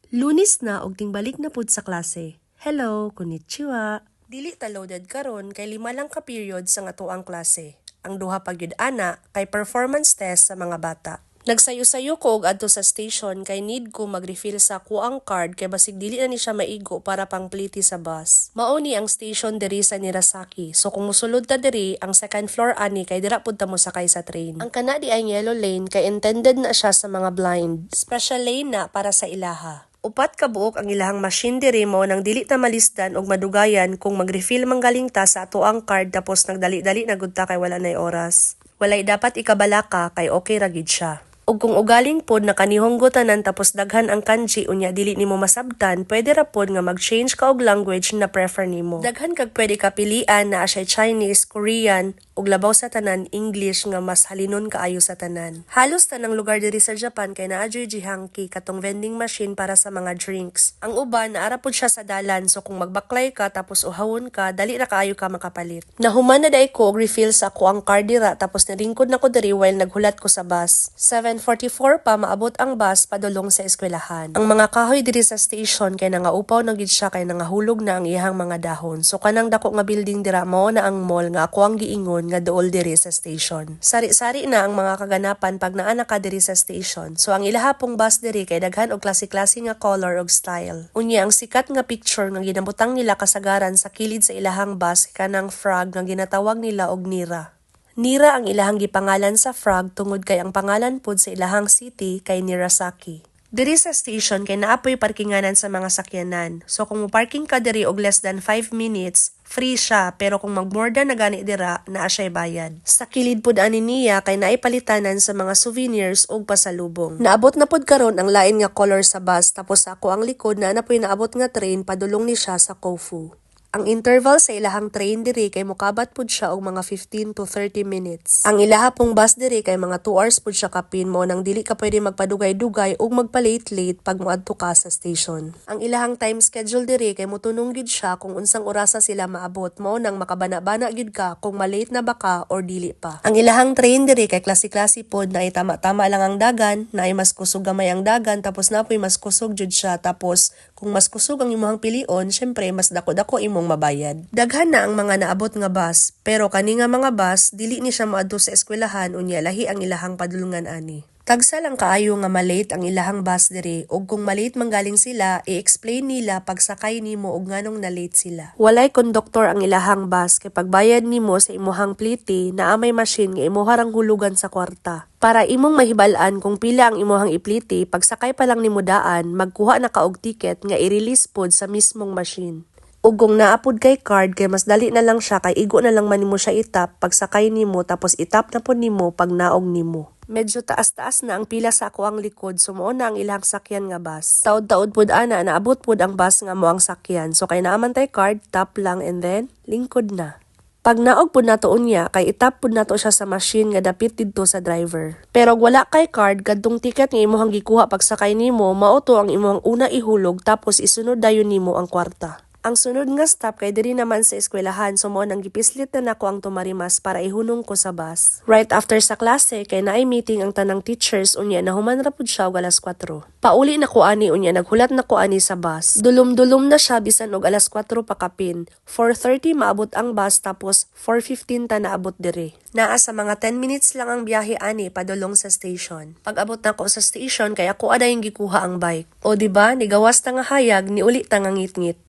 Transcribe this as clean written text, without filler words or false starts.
Lunis na og tingbalik na pud sa klase. Hello, konnichiwa. Dili ta loaded karon kay 5 lang ka period sa atoang klase. Ang duha pa gyud ana kay performance test sa mga bata. Nagsayo-sayo ko og adto sa station kay need ko mag-refill sa kuang card kay basig dili na ni siya maigo para pang pliti sa bus. Mao ni ang station diri sa Nirasaki. So kung mosulod ta diri, ang second floor ani kay dira pud ta mo sakay sa train. Ang kana di ay yellow lane kay intended na siya sa mga blind. Special lane na para sa ilaha. Upat ka buok ang ilahang machine diri mo nang dili ta malisdan og madugayan kung mag-refill manggaling ta sa ato ang card tapos nagdali-dali na gud ta kay wala nay oras. Walay dapat ikabala ka kay okay ra gid siya. Ug kung ugaling pod nakanihonggo tanan tapos daghan ang kanji unya dili nimo masabtan, pwede ra pod nga mag-change ka og language na prefer nimo. Daghan kag pwede ka pilian na asay Chinese, Korean ug labaw sa tanan English nga mas halinon kaayo sa tanan. Halos tanang lugar diri sa Japan kay naa jihanki katong vending machine para sa mga drinks. Ang uban naara pod siya sa dalan so kung magbaklay ka tapos uhawon ka, dali ra kaayo ka makapalit. Nahuman na day ko og refill sa kuang card dira tapos naringkod na ko diri while naghulat ko sa bus. 7:44 pa maabot ang bus padulong sa eskwelahan. Ang mga kahoy diri sa station kay nangaupaw na gid siya kay nangahulog na ang iyang mga dahon. So kanang dako nga building dira mao na ang mall nga ako ang giingon nga duol diri sa station. Sari-sari na ang mga kaganapan pag naa ka diri sa station. So ang ilaha pong bus diri kay daghan og klase-klase nga color ug style. Unya ang sikat nga picture nga ginabutang nila kasagaran sa kilid sa ilahang bus kanang frog nga ginatawag nila og Nira. Nira ang ilahang gipangalan sa frog tungod kay ang pangalan pod sa ilahang city kay Nirasaki. Diri sa station kay naapoy parkinganan sa mga sakyanan. So kung mo-parking ka diri og less than 5 minutes, free siya, pero kung mag-more than na gani dira, naa siya'y bayad. Sa kilid pod ani niya kay naay palitanan sa mga souvenirs ug pasalubong. Naabot na pod karon ang lain nga color sa bus tapos ako ang likod na napoy naabot nga train padulong ni siya sa Kofu. Ang interval sa ilahang train diri kay mokabat pud siya og mga 15 to 30 minutes. Ang ilaha pong bus diri kay mga 2 hours pud siya kapin mo nang dili ka pwede magpadugay-dugay ug magpa-late-late pag moadto ka sa station. Ang ilahang time schedule diri kay motunong gid siya kung unsang orasa sila maabot mo nang makabana-bana gid ka kung malate na ba ka or dili pa. Ang ilahang train diri kay klase-klase pod na tama-tama lang ang dagan, na ay mas kusog gamay ang dagan tapos napoy mas kusog jud siya tapos kung mas kusog ang imong pilion, syempre mas dako-dako imong mabayad. Daghan na ang mga naabot nga bus, pero kani nga mga bus dili ni siya moadto sa eskwelahan unya lahi ang ilahang padulungan ani. Tagsa lang kaayo nga malate ang ilahang bus diri ug kung malate manggaling sila, i-explain nila pagsakay nimo ug nganong na late sila. Walay konduktor ang ilahang bus kay pagbayad nimo sa imuhang pliti naa may machine nga imo harang hulugan sa kwarta. Para imong mahibal-an kung pila ang imuhang ipliti, pagsakay pa lang nimo daan, magkuha na ka og ticket nga i-release pod sa mismong machine. Ug kung naapod kay card kay mas dali na lang siya kay igo na lang man nimo siya itap pagsakay nimo tapos itap na pod nimo pag naog nimo. Medyo taas-taas na ang pila sa ako ang likod so mao na ang ilahang sakyan nga bus. Taod-taod pod ana naabot pod ang bus nga mo ang sakyan. So kay naaman tay card, tap lang and then lingkod na. Pag naog pod nato unya kay itap pod nato siya sa machine nga dapit didto sa driver. Pero wala kay card kadtong ticket nga imong gikuha pagsakay nimo mao to ang imong una ihulog tapos isunod dayon nimo ang kwarta. Ang sunod nga stop kay diri naman sa eskwelahan so mo nang gipislit na nako ang tumarimas para ihunong ko sa bus. Right after sa klase kay naay meeting ang tanang teachers unya nahuman ra pud siya og alas 4. Pauli na ko ani unya naghulat na ko ani sa bus. Dulom-dulom na siya bisan og alas 4 pa kapin. 4:30 maabot ang bus tapos 4:15 ta naabot diri. Naa sa mga 10 minutes lang ang biyahe ani padulong sa station. Pag abot na ko sa station kay ako aday gikuha ang bike. O di ba, nigawas ta nga hayag ni uli ta nga ngit-ngit.